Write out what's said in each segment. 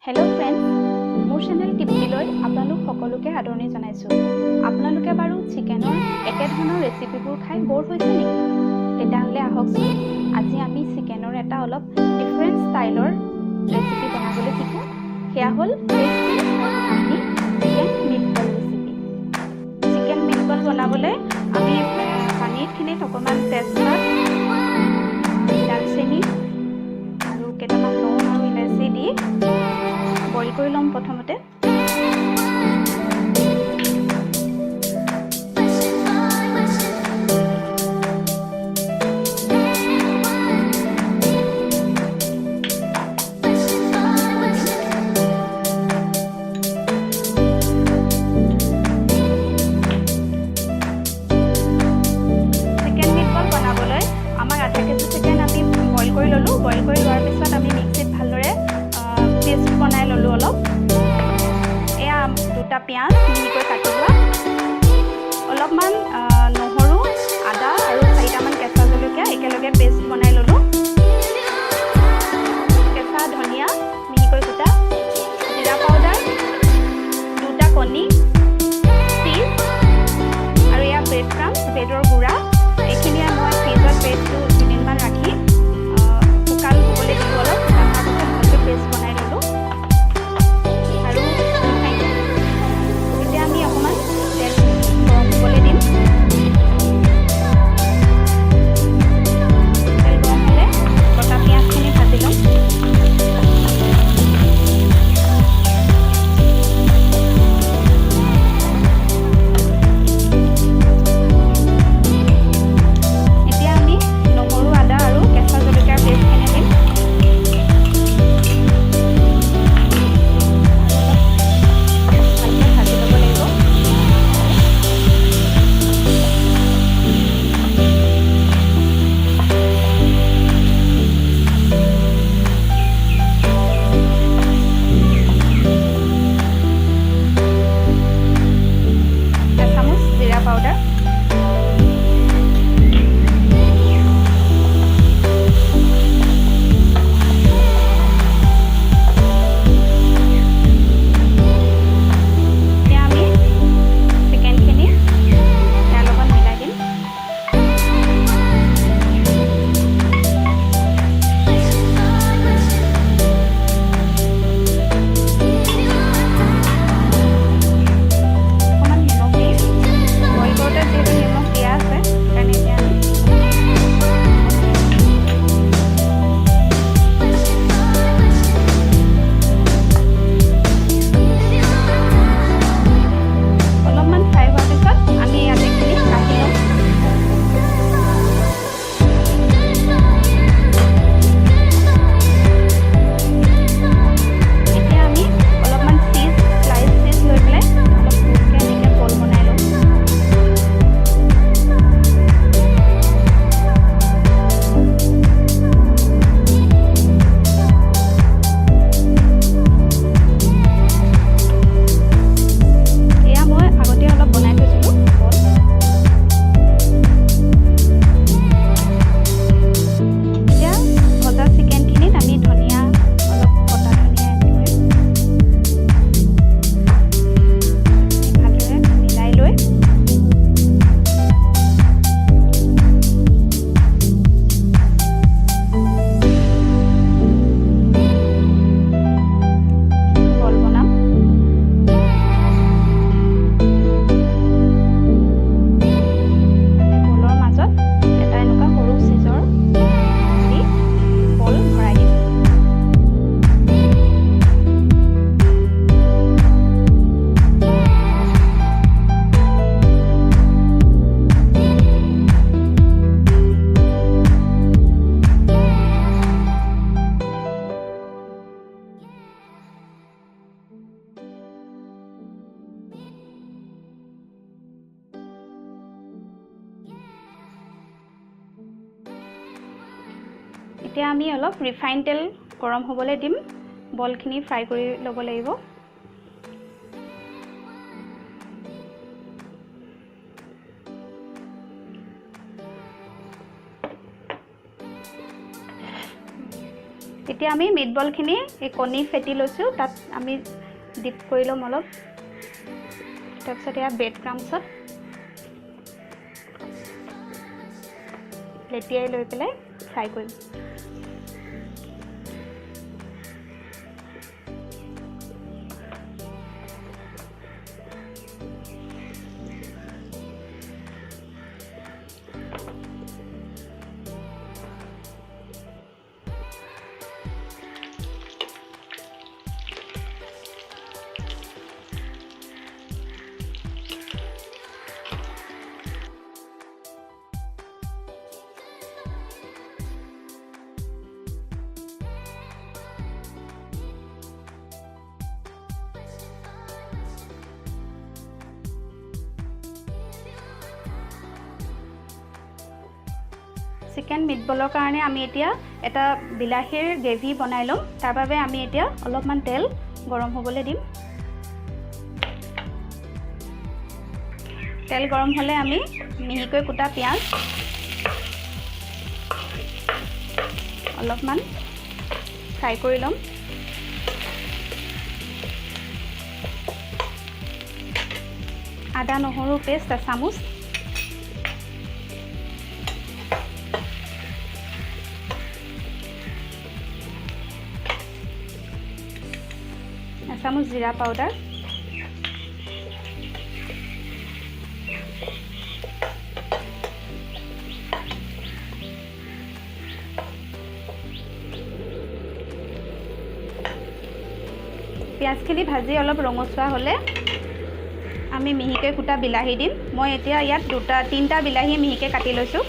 hello friends मोर channel टिप्पीলৈ আপোনালোক সকলোকে আদৰণি জনাইছো আপোনালোকে বাৰু চিকেনৰ একে ধৰণৰ ৰেচিপিবোৰ খাই বৰ হৈছে নেকি তেতিয়াহলে আহকচোন আজি আমি চিকেনৰ এটা অলপ ডিফাৰেন্ট ষ্টাইলৰ ৰেচিপি বনাবলৈ শিকো হেয়া হল recipe chicken meatball recipe chicken meatball বনাবলৈ আমি পানীখিনি অকমান তেজপাত দালচেনি আৰু কেইটামান লং আৰু ইলাচি দি বইল কৰি লম প্ৰথমতে চিকেন মিটবল বনাবলৈ আমাক আধা কেজি চিকেন আমি বইল কৰি ললো বইল কৰি লোৱাৰ পিছত আমি মিক্সিত ভালদৰে পেষ্ট বনাই ললো অলপ এয়া দুটা পিয়াজ মিহিকৈ কাটি লোৱা অলপমান নহৰু আদা আৰু চাৰিটামান কেঁচা জলকীয়া একেলগে পেষ্ট বনাই ললো কেঁচা ধনিয়া মিহিকৈ কুটা জিৰা পাউডাৰ দুটা কণী চীজ আৰু এয়া ব্ৰেড ক্ৰাম্ব ব্ৰেডৰ গুড়া এইখিনি মই ফ্ৰিজত ব্ৰেডটো দুদিনমান ৰাখি শুকান হ'বলৈ দিলোঁ অলপ তাৰপিছত ভালকৈ পেষ্ট বনাই ললো আৰু এতিয়া আমি অকণমান তেল গৰম হ'বলৈ দিম তেল গৰম হ'লে কটা পিঁয়াজখিনি ভাজি ল'ম এতিয়া আমি নহৰু আদা আৰু কেঁচা জলকীয়াৰ পেষ্টখিনি দিম পাউডাৰ এতিয়া আমি চিকেনখিনি ইয়াৰ লগত মিলাই দিম অকণমান নিমখ দি বইল কৰোঁতে যিহেতু নিমখ দিয়া আছে সেইকাৰণে এতিয়া আমি অলপমান ফ্ৰাই হোৱাৰ পিছত আমি ইয়াত এইখিনি কাঢ়ি ল'ম এতিয়া আমি অলপমান চীজ স্লাইচ চীজ লৈ পেলাই অলপ গোলকৈ এনেকৈ বল বনাই ল'ম এয়া মই আগতে অলপ বনাই থৈছিলোঁ বল এতিয়া ভজা চিকেনখিনিত আমি ধনিয়া অলপ কটা ধনিয়া এড কৰিম ভালদৰে মিলাই লৈ বল বনাম বলৰ মাজত এটা এনেকুৱা সৰু চিজৰ দি বল ভৰাই দিম এতিয়া আমি অলপ ৰিফাইন তেল গৰম হ'বলৈ দিম বলখিনি ফ্ৰাই কৰি ল'ব লাগিব এতিয়া আমি মিটবলখিনি এই কণী ফেটি লৈছোঁ তাত আমি ডিপ কৰি ল'ম অলপ তাৰপিছত এয়া ব্ৰেড ক্ৰাম্বছত লেটিয়াই লৈ পেলাই ফ্ৰাই কৰিম চিকেন মিটবলৰ কাৰণে আমি এতিয়া এটা বিলাহীৰ গ্ৰেভি বনাই লম তাৰ বাবে আমি এতিয়া অলপমান তেল গৰম হ'বলৈ দিম তেল গৰম হ'লে আমি মিহিকৈ কুটা পিয়াজ অলপমান ফ্ৰাই কৰি লম আদা নহৰু পেষ্ট এচামুচ এচামুচ জিৰা পাউডাৰ পিঁয়াজখিনি ভাজি অলপ ৰঙচুৱা হ'লে আমি মিহিকৈ কুটা বিলাহী দিম মই এতিয়া ইয়াত তিনিটা বিলাহী মিহিকৈ কাটি লৈছোঁ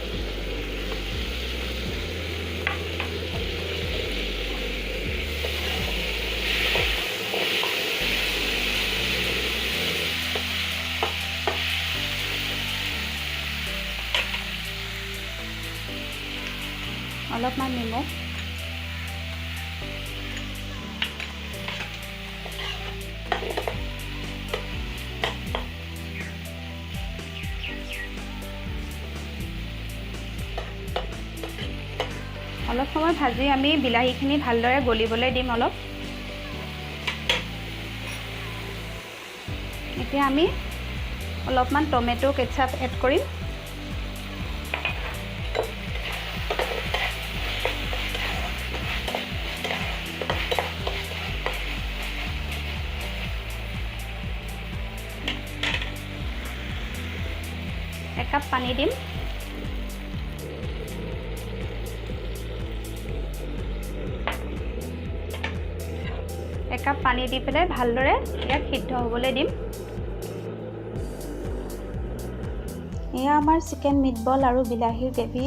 অলপমান নিমখ অলপ সময় ভাজি আমি বিলাহীখিনি ভালদৰে গলিবলৈ দিম অলপ এতিয়া আমি অলপমান টমেটো কেচাপ এড কৰিম একাপ পানী দিম একাপ পানী দি পেলাই ভালদৰে ইয়াক সিদ্ধ হ'বলৈ দিম এয়া আমাৰ চিকেন মিটবল আৰু বিলাহীৰ গ্ৰেভি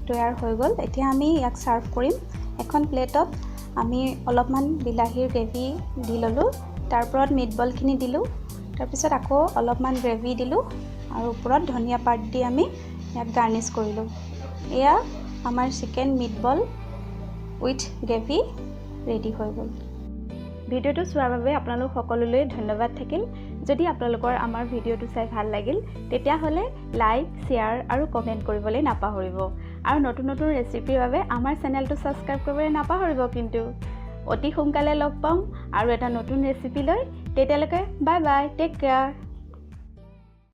তৈয়াৰ হৈ গ'ল এতিয়া আমি ইয়াক সাৰ্ভ কৰিম এখন প্লেটত আমি অলপমান বিলাহীৰ গ্ৰেভি দি ল'লোঁ তাৰ ওপৰত মিটবলখিনি দিলোঁ তাৰপিছত আকৌ অলপমান গ্ৰেভি দিলোঁ আৰু ওপৰত ধনিয়া পাত দি আমি ইয়াক গাৰ্নিছ কৰিলোঁ এয়া আমাৰ chicken meatball with gravy ready হৈ গ'ল ভিডিঅ'টো চোৱাৰ বাবে আপোনালোক সকলোলৈ ধন্যবাদ থাকিল যদি আপোনালোকৰ আমাৰ ভিডিঅ'টো চাই ভাল লাগিল তেতিয়াহ'লে লাইক শ্বেয়াৰ আৰু কমেণ্ট কৰিবলৈ নাপাহৰিব আৰু নতুন নতুন ৰেচিপিৰ বাবে আমাৰ চেনেলটো ছাবস্ক্ৰাইব কৰিবলৈ নাপাহৰিব কিন্তু অতি সোনকালে লগ পাম আৰু এটা নতুন ৰেচিপি লৈ তেতিয়ালৈকে বাই বাই টেক কেয়াৰ